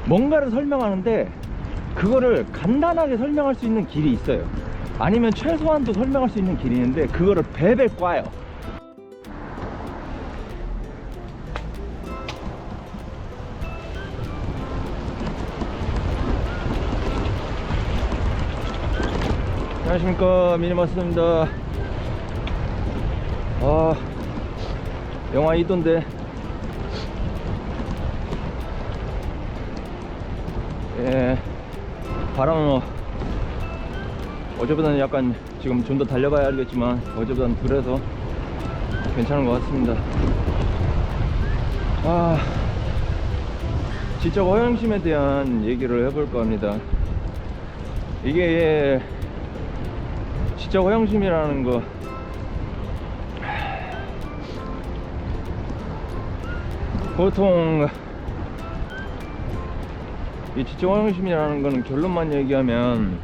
뭔가를 설명하는데 그거를 간단하게 설명할 수 있는 길이 있어요. 아니면 최소한도 설명할 수 있는 길이 있는데 그거를 베베 꽈요. 안녕하십니까, 미니마스입니다. 영하 2도인데 바람은 어제보다는 약간 지금 좀 더 달려봐야 알겠지만 어제보다는 덜해서 괜찮은 것 같습니다. 지적 허영심에 대한 얘기를 해볼까 합니다. 이게 지적 허영심이라는 거, 보통 이 지적 허영심이라는 거는 결론만 얘기하면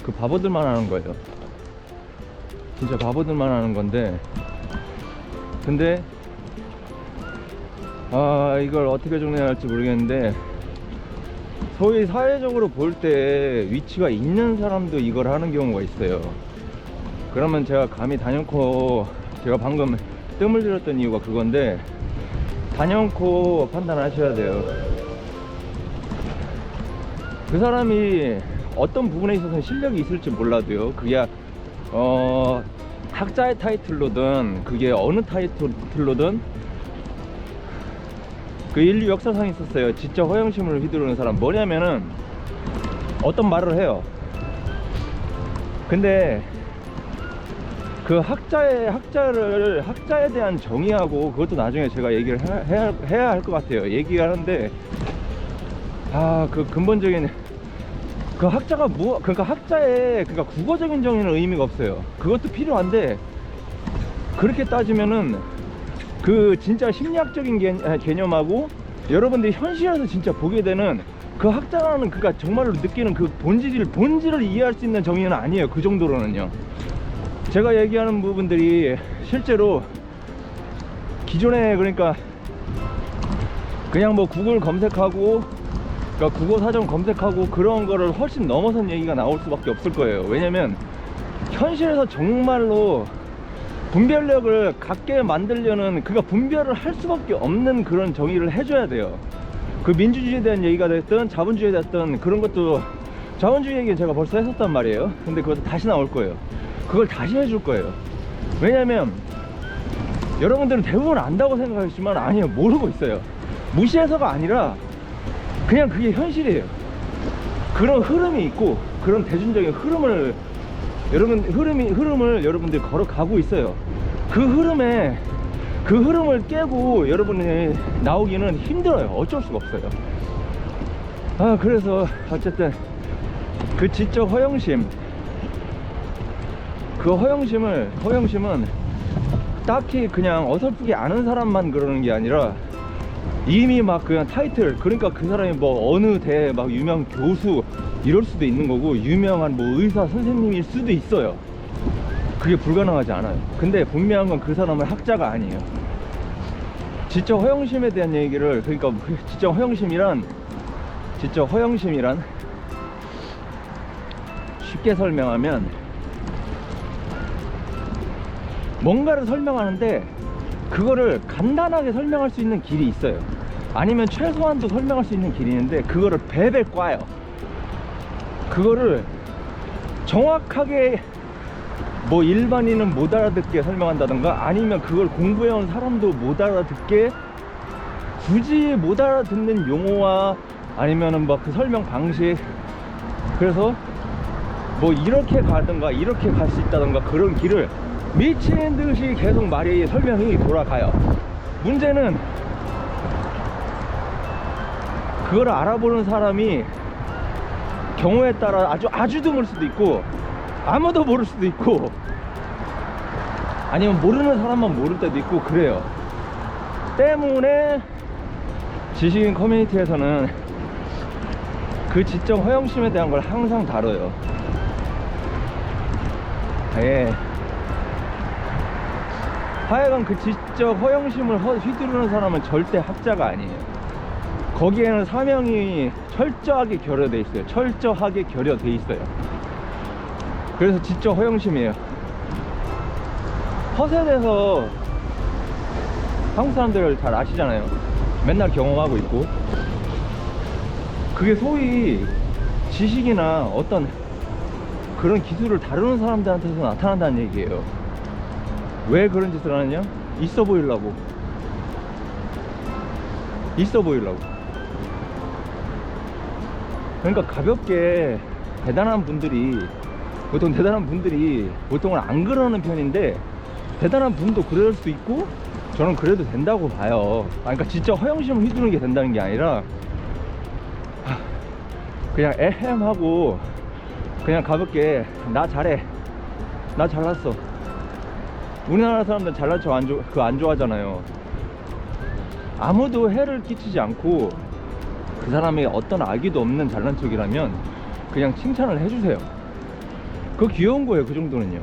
그 바보들만 하는 거예요. 진짜 바보들만 하는 건데, 근데 이걸 어떻게 정리해야 할지 모르겠는데, 소위 사회적으로 볼 때 위치가 있는 사람도 이걸 하는 경우가 있어요. 그러면 제가 감히 단연코, 제가 방금 뜸을 들였던 이유가 그건데, 단연코 판단하셔야 돼요. 그 사람이 어떤 부분에 있어서는 실력이 있을지 몰라도요, 그게 학자의 타이틀로든 그게 어느 타이틀로든, 그 인류 역사상에 있었어요. 지적 허영심을 휘두르는 사람. 뭐냐면은 어떤 말을 해요. 근데 그 학자에 대한 정의하고 그것도 나중에 제가 얘기를 해야 할 것 같아요. 얘기하는데 그 근본적인 그 학자가 그러니까 학자의 국어적인 정의는 의미가 없어요. 그것도 필요한데, 그렇게 따지면은 그 진짜 심리학적인 개념하고 여러분들이 현실에서 진짜 보게 되는 그 학자라는 정말로 느끼는 그 본질을 이해할 수 있는 정의는 아니에요. 그 정도로는요. 제가 얘기하는 부분들이 실제로 기존에, 그러니까 그냥 뭐 구글 검색하고, 그러니까 국어 사전 검색하고 그런 거를 훨씬 넘어선 얘기가 나올 수밖에 없을 거예요. 왜냐면 현실에서 정말로 분별력을 갖게 만들려는, 분별을 할 수밖에 없는 그런 정의를 해줘야 돼요. 그 민주주의에 대한 얘기가 됐든 자본주의에 됐든, 그런 것도, 자본주의 얘기는 제가 벌써 했었단 말이에요. 근데 그것도 다시 나올 거예요. 그걸 다시 해줄 거예요. 왜냐면 여러분들은 대부분 안다고 생각하시지만 아니에요. 모르고 있어요. 무시해서가 아니라 그냥 그게 현실이에요. 그런 흐름이 있고, 그런 대중적인 흐름을 여러분들이 걸어가고 있어요. 그 흐름을 깨고 여러분이 나오기는 힘들어요. 어쩔 수가 없어요. 그래서 어쨌든 그 지적 허영심, 그 허영심은 딱히 그냥 어설프게 아는 사람만 그러는 게 아니라, 이미 막 그냥 타이틀, 그러니까 그 사람이 뭐 어느 막 유명 교수 이럴 수도 있는 거고, 유명한 뭐 의사 선생님일 수도 있어요. 그게 불가능하지 않아요. 근데 분명한 건 그 사람은 학자가 아니에요. 지적 허영심에 대한 얘기를, 그러니까 지적 허영심이란 쉽게 설명하면, 뭔가를 설명하는데 그거를 간단하게 설명할 수 있는 길이 있어요. 아니면 최소한도 설명할 수 있는 길이 있는데 그거를 베베 꽈요. 그거를 정확하게 뭐 일반인은 못 알아듣게 설명한다던가, 아니면 그걸 공부해온 사람도 못 알아듣게, 굳이 못 알아듣는 용어와 아니면은 뭐 그 설명 방식, 그래서 뭐 이렇게 가든가 이렇게 갈 수 있다던가, 그런 길을 미친 듯이 계속 설명이 돌아가요. 문제는 그걸 알아보는 사람이 경우에 따라 아주 드물 수도 있고, 아무도 모를 수도 있고, 아니면 모르는 사람만 모를 때도 있고, 그래요. 때문에 지식인 커뮤니티에서는 그 지적 허영심에 대한 걸 항상 다뤄요. 하여간 그 지적 허영심을 휘두르는 사람은 절대 학자가 아니에요. 거기에는 사명이 철저하게 결여돼 있어요. 철저하게 결여돼 있어요. 그래서 지적 허영심이에요. 허세대해서 한국 사람들 잘 아시잖아요. 맨날 경험하고 있고. 그게 소위 지식이나 어떤 그런 기술을 다루는 사람들한테서 나타난다는 얘기예요. 왜 그런 짓을 하느냐? 있어 보이려고. 있어 보이려고. 그러니까 가볍게 대단한 분들이 보통은 안 그러는 편인데, 대단한 분도 그럴 수 있고 저는 그래도 된다고 봐요. 그러니까 진짜 허영심을 휘두르는 게 된다는 게 아니라 그냥 에헴하고 그냥 가볍게 나 잘해, 나 잘났어. 우리나라 사람들은 잘난 척 안 좋아하잖아요. 아무도 해를 끼치지 않고 그 사람이 어떤 악의도 없는 잘난 척이라면 그냥 칭찬을 해주세요. 그거 귀여운 거예요. 그 정도는요.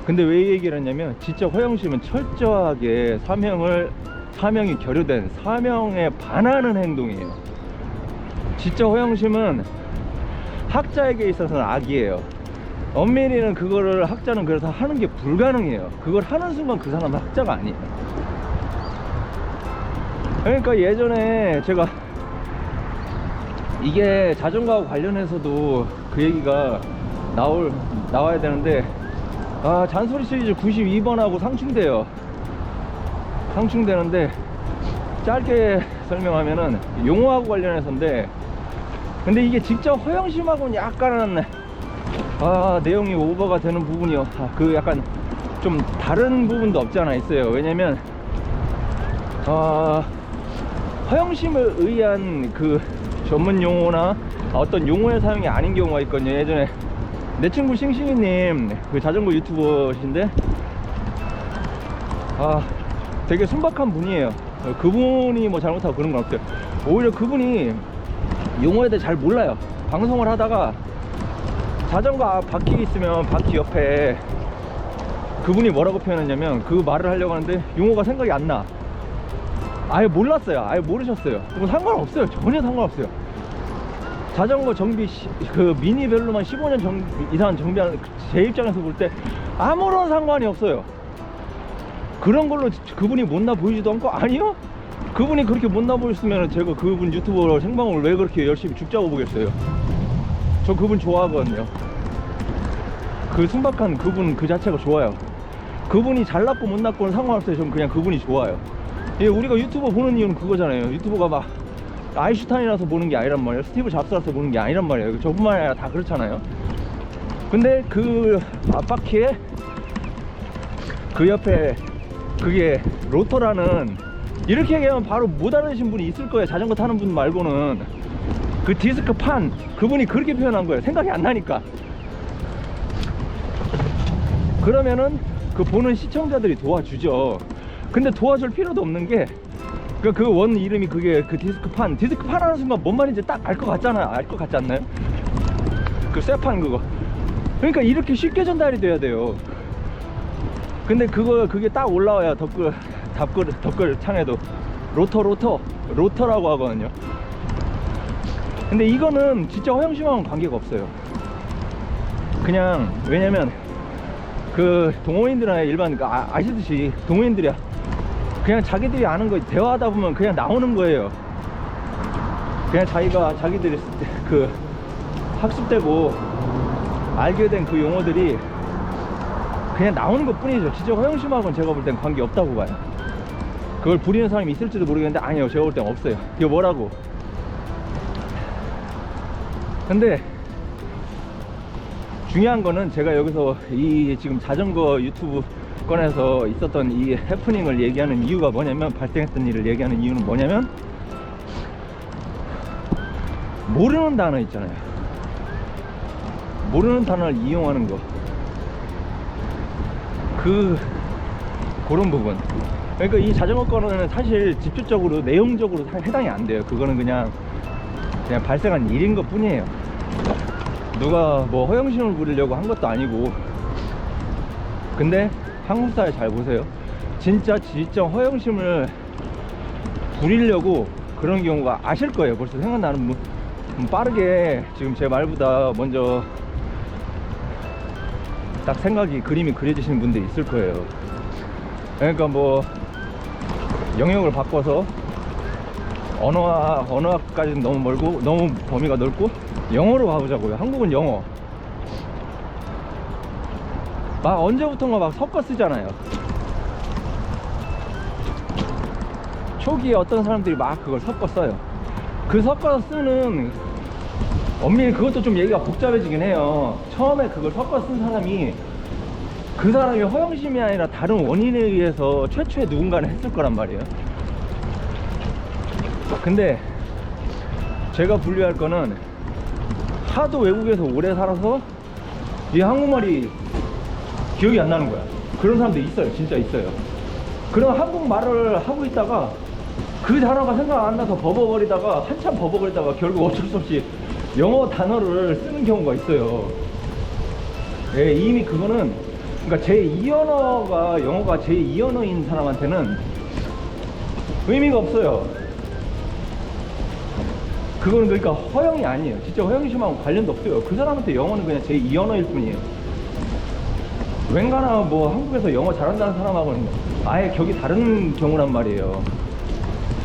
근데 왜 이 얘기를 했냐면, 진짜 허영심은 철저하게 사명이 결여된, 사명에 반하는 행동이에요. 진짜 허영심은 학자에게 있어서는 악이에요. 엄밀히는 그거를 학자는 그래서 하는 게 불가능해요. 그걸 하는 순간 그 사람은 학자가 아니에요. 그러니까 예전에 제가 이게 자전거하고 관련해서도 그 얘기가 나와야 되는데, 잔소리 시리즈 92번하고 상충되는데 짧게 설명하면은 용어하고 관련해서인데, 근데 이게 직접 허영심하고는 약간은 내용이 오버가 되는 부분이요. 그 약간 좀 다른 부분도 없지 않아 있어요. 왜냐면 허영심을 의한 그 전문 용어나 어떤 용어의 사용이 아닌 경우가 있거든요. 예전에 내 친구 싱싱이님, 그 자전거 유튜버신데 되게 순박한 분이에요. 그분이 뭐 잘못하고 그런 건 없어요. 오히려 그분이 용어에 대해 잘 몰라요. 방송을 하다가 자전거 바퀴 있으면 바퀴 옆에 그분이 뭐라고 표현했냐면, 그 말을 하려고 하는데 용어가 생각이 안 나. 아예 몰랐어요. 아예 모르셨어요. 뭐 상관없어요. 전혀 상관없어요. 자전거 정비 그 미니벨로만 15년 이상 정비하는 제 입장에서 볼 때 아무런 상관이 없어요. 그런 걸로 그분이 못나 보이지도 않고, 아니요, 그분이 그렇게 못나 보였으면 제가 그분 유튜버 생방을 왜 그렇게 열심히 죽자고 보겠어요. 저 그분 좋아하거든요. 그 순박한 그분 그 자체가 좋아요. 그분이 잘났고 못났고는 상관없어요. 저는 그냥 그분이 좋아요. 우리가 유튜버 보는 이유는 그거잖아요. 유튜버가 막 아인슈타인이라서 보는 게 아니란 말이에요. 스티브 잡스라서 보는 게 아니란 말이에요. 저뿐만 아니라 다 그렇잖아요. 근데 그 앞바퀴에 그 옆에 그게 로터라는, 이렇게 얘기하면 바로 못 알아내신 분이 있을 거예요. 자전거 타는 분 말고는. 그 디스크 판, 그분이 그렇게 표현한 거예요. 생각이 안 나니까. 그러면은 그 보는 시청자들이 도와주죠. 근데 도와줄 필요도 없는 게, 그 원 이름이 그게 그 디스크판 하는 순간 뭔 말인지 딱 알 것 같잖아요. 알 것 같지 않나요? 그 쇠판 그거. 그러니까 이렇게 쉽게 전달이 돼야 돼요. 근데 그게 딱 올라와야 댓글 창에도 로터라고 하거든요. 근데 이거는 진짜 허영심하고는 관계가 없어요. 그냥 왜냐면 그 동호인들이나 일반 아시듯이 동호인들이야 그냥 자기들이 아는 거 대화하다 보면 그냥 나오는 거예요. 그냥 자기들이 그 학습되고 알게 된 그 용어들이 그냥 나오는 것 뿐이죠. 진짜 허영심하고는 제가 볼 땐 관계 없다고 봐요. 그걸 부리는 사람이 있을지도 모르겠는데, 아니요, 제가 볼 땐 없어요. 이거 뭐라고. 근데 중요한 거는, 제가 여기서 이 지금 자전거 유튜브 건에서 있었던 이 해프닝을 얘기하는 이유가 뭐냐면, 발생했던 일을 얘기하는 이유는 뭐냐면, 모르는 단어 있잖아요. 모르는 단어를 이용하는 거, 그런 부분. 그러니까 이 자전거 건은 사실 집중적으로 내용적으로 해당이 안 돼요. 그거는 그냥 발생한 일인 것 뿐이에요. 누가 뭐 허영심을 부리려고 한 것도 아니고. 근데 한국 사회 잘 보세요. 진짜 허영심을 부리려고 그런 경우가 아실 거예요. 벌써 생각나는 분, 빠르게 지금 제 말보다 먼저 딱 그림이 그려지시는 분들이 있을 거예요. 그러니까 뭐 영역을 바꿔서 언어까지는 너무 멀고 너무 범위가 넓고 영어로 가보자고요. 한국은 영어 막 언제부턴가 막 섞어 쓰잖아요. 초기에 어떤 사람들이 막 그걸 섞어 써요. 그 섞어서 쓰는 엄밀히 그것도 좀 얘기가 복잡해지긴 해요. 처음에 그걸 섞어 쓴 사람이 그 사람이 허영심이 아니라 다른 원인에 의해서 최초에 누군가는 했을 거란 말이에요. 근데 제가 분류할 거는 하도 외국에서 오래 살아서 이 한국말이 기억이 안 나는 거야. 그런 사람도 있어요. 진짜 있어요. 그럼 한국말을 하고 있다가 그 단어가 생각 안 나서 버벅거리다가 한참 버벅거리다가 결국 어쩔 수 없이 영어 단어를 쓰는 경우가 있어요. 예, 이미 그거는 그러니까 제2언어가 영어가 제2언어인 사람한테는 의미가 없어요. 그거는 그러니까 허영이 아니에요. 진짜 허영심하고 관련도 없어요. 그 사람한테 영어는 그냥 제2언어일 뿐이에요. 웬가나 뭐 한국에서 영어 잘한다는 사람하고는 아예 격이 다른 경우란 말이에요.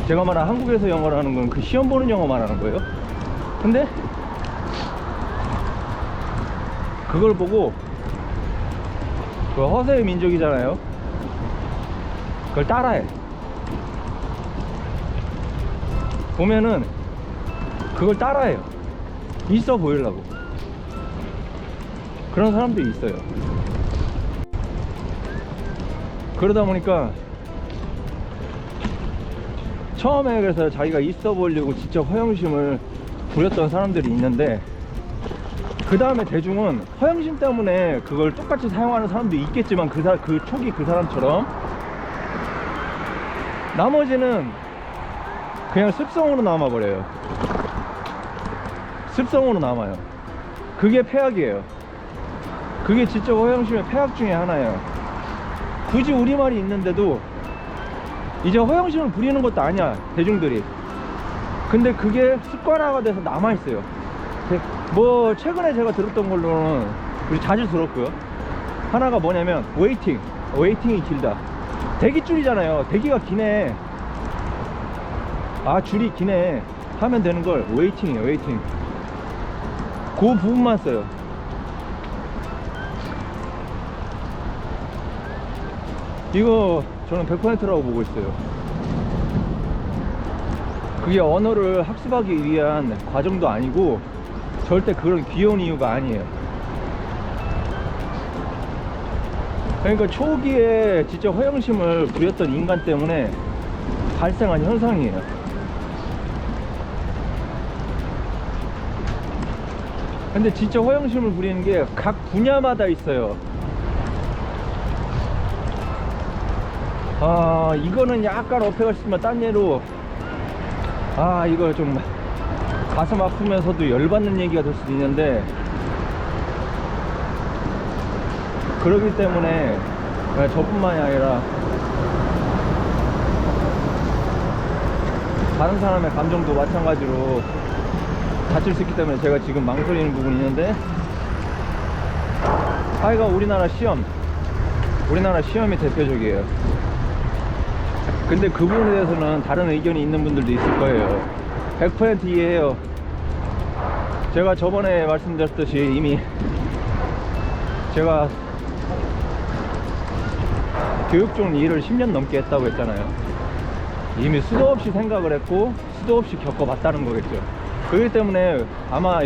제가 말한 한국에서 영어를 하는 건 그 시험 보는 영어 말하는 거예요. 근데 그걸 보고 그 허세의 민족이잖아요. 그걸 따라해. 보면은 그걸 따라해요. 있어 보이려고. 그런 사람들이 있어요. 그러다 보니까 처음에 그래서 자기가 있어 보이려고 직접 허영심을 부렸던 사람들이 있는데 그 다음에 대중은 허영심 때문에 그걸 똑같이 사용하는 사람도 있겠지만 그 초기 그 사람처럼 나머지는 그냥 습성으로 남아버려요. 습성으로 남아요. 그게 폐악이에요. 그게 진짜 허영심의 폐악 중에 하나예요. 굳이 우리말이 있는데도 이제 허영심을 부리는 것도 아니야, 대중들이. 근데 그게 습관화가 돼서 남아있어요. 뭐 최근에 제가 들었던 걸로는 우리 자주 들었고요. 하나가 뭐냐면 웨이팅이 길다. 대기줄이잖아요. 대기가 기네. 아, 줄이 기네 하면 되는 걸 웨이팅이에요. 웨이팅. 그 부분만 써요. 이거 저는 100%라고 보고 있어요. 그게 언어를 학습하기 위한 과정도 아니고 절대 그런 귀여운 이유가 아니에요. 그러니까 초기에 진짜 허영심을 부렸던 인간 때문에 발생한 현상이에요. 근데 진짜 허영심을 부리는 게 각 분야마다 있어요. 아, 이거는 약간 어폐가 있으면 딴 예로 이거 좀 가슴 아프면서도 열받는 얘기가 될 수도 있는데 그러기 때문에 저뿐만이 아니라 다른 사람의 감정도 마찬가지로 다칠 수 있기 때문에 제가 지금 망설이는 부분이 있는데 하여간 우리나라 시험이 대표적이에요. 근데 그 부분에 대해서는 다른 의견이 있는 분들도 있을 거예요. 100% 이해해요. 제가 저번에 말씀드렸듯이 이미 제가 교육 쪽 일을 10년 넘게 했다고 했잖아요. 이미 수도 없이 생각을 했고 수도 없이 겪어봤다는 거겠죠. 그렇기 때문에 아마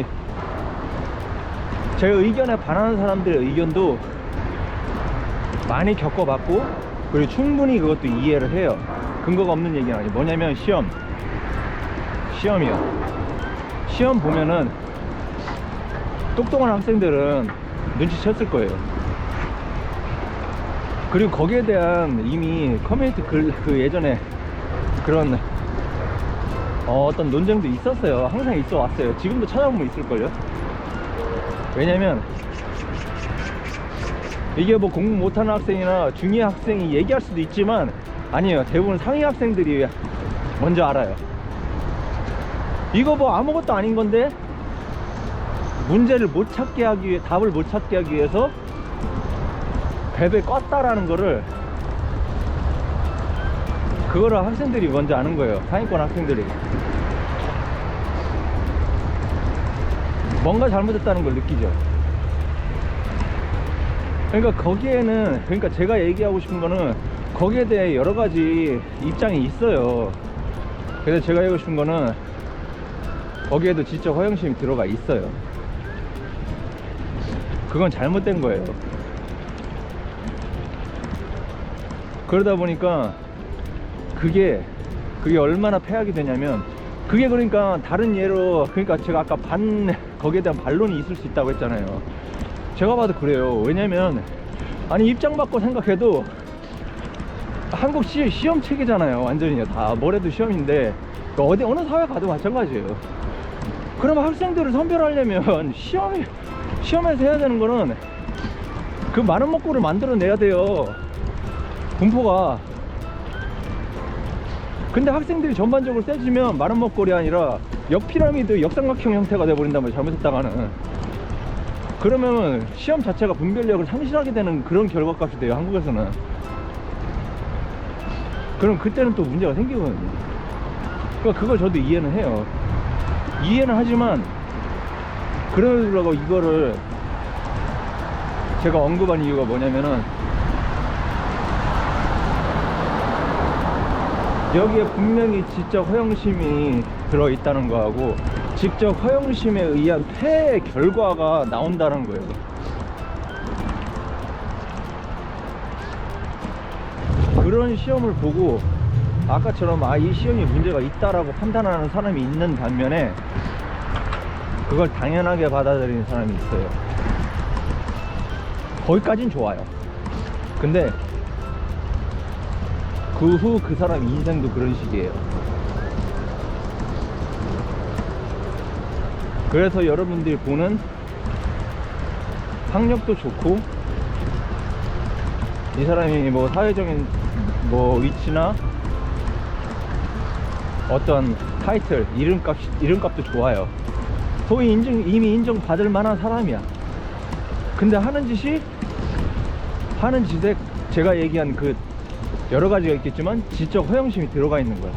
제 의견에 반하는 사람들의 의견도 많이 겪어봤고 그리고 충분히 그것도 이해를 해요. 근거가 없는 얘기는 아니에요. 뭐냐면 시험이요. 시험 보면은 똑똑한 학생들은 눈치챘을 거예요. 그리고 거기에 대한 이미 커뮤니티 그 예전에 그런 어떤 논쟁도 있었어요. 항상 있어 왔어요. 지금도 찾아보면 있을걸요. 왜냐면 이게 뭐 공부 못하는 학생이나 중위 학생이 얘기할 수도 있지만 아니에요. 대부분 상위 학생들이 먼저 알아요. 이거 뭐 아무것도 아닌 건데 문제를 못 찾게 하기 위해, 답을 못 찾게 하기 위해서 벨벨 껐다라는 거를, 그거를 학생들이 먼저 아는 거예요. 상위권 학생들이 뭔가 잘못했다는 걸 느끼죠. 그러니까 거기에는, 그러니까 제가 얘기하고 싶은 거는 거기에 대해 여러 가지 입장이 있어요. 그래서 제가 얘기하고 싶은 거는 거기에도 지적 허영심이 들어가 있어요. 그건 잘못된 거예요. 그러다 보니까 그게 얼마나 폐악이 되냐면, 그게 그러니까 다른 예로, 그러니까 제가 아까 거기에 대한 반론이 있을 수 있다고 했잖아요. 제가 봐도 그래요. 왜냐면 아니 입장 바꿔 생각해도 한국 시험 체계잖아요. 완전히 다 뭐래도 시험인데, 그러니까 어느 사회 가도 마찬가지예요. 그러면 학생들을 선별하려면 시험에서 해야 되는 거는 그 많은 먹고를 만들어내야 돼요, 분포가. 근데 학생들이 전반적으로 세지면 마른 먹거리 아니라 역피라미드, 역삼각형 형태가 돼버린단 말이에요, 잘못했다가는. 그러면 시험 자체가 분별력을 상실하게 되는 그런 결과값이 돼요, 한국에서는. 그럼 그때는 또 문제가 생기거든요. 그러니까 그걸 저도 이해는 해요. 이해는 하지만 그러려고 이거를 제가 언급한 이유가 뭐냐면은, 여기에 분명히 지적 허영심이 들어있다는 거하고 직접 허영심에 의한 폐해 결과가 나온다는 거예요. 그런 시험을 보고 아까처럼 이 시험이 문제가 있다라고 판단하는 사람이 있는 반면에 그걸 당연하게 받아들이는 사람이 있어요. 거기까진 좋아요. 근데 그 후 그 사람 인생도 그런 식이에요. 그래서 여러분들이 보는 학력도 좋고, 이 사람이 뭐 사회적인 뭐 위치나 어떤 타이틀, 이름값도 좋아요. 소위 이미 인정받을 만한 사람이야. 근데 하는 짓에 제가 얘기한 그 여러 가지가 있겠지만 지적 허영심이 들어가 있는 거야.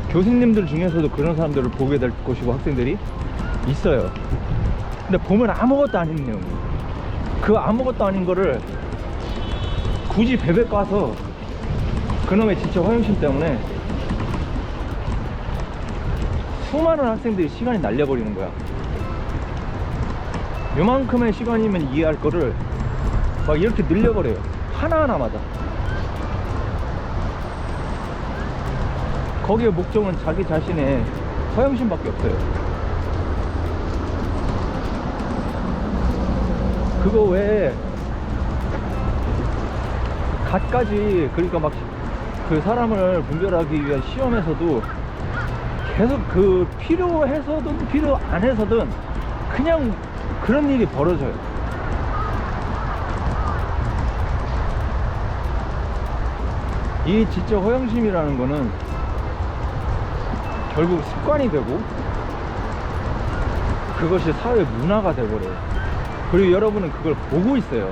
교수님들 중에서도 그런 사람들을 보게 될 것이고 학생들이 있어요. 근데 보면 아무것도 아닌 내용, 그 아무것도 아닌 거를 굳이 베베 까서 그놈의 지적 허영심 때문에 수많은 학생들이 시간이 날려버리는 거야. 요만큼의 시간이면 이해할 거를 막 이렇게 늘려버려요, 하나하나마다. 거기에 목적은 자기 자신의 허영심밖에 없어요. 그거 외에 갖가지, 그러니까 막 그 사람을 분별하기 위한 시험에서도 계속 그 필요해서든 필요 안 해서든 그냥 그런 일이 벌어져요. 이 지적 허영심이라는 거는 결국 습관이 되고 그것이 사회 문화가 돼버려요. 그리고 여러분은 그걸 보고 있어요.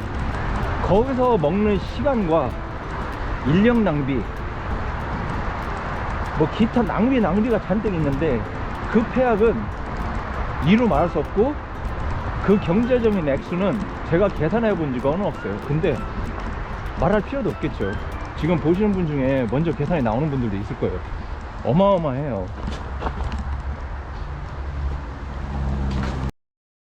거기서 먹는 시간과 인력 낭비, 뭐 기타 낭비가 잔뜩 있는데 그 폐악은 이루 말할 수 없고, 그 경제적인 액수는 제가 계산해 본 적은 없어요. 근데 말할 필요도 없겠죠. 지금 보시는 분 중에 먼저 계산이 나오는 분들도 있을 거예요. 어마어마해요.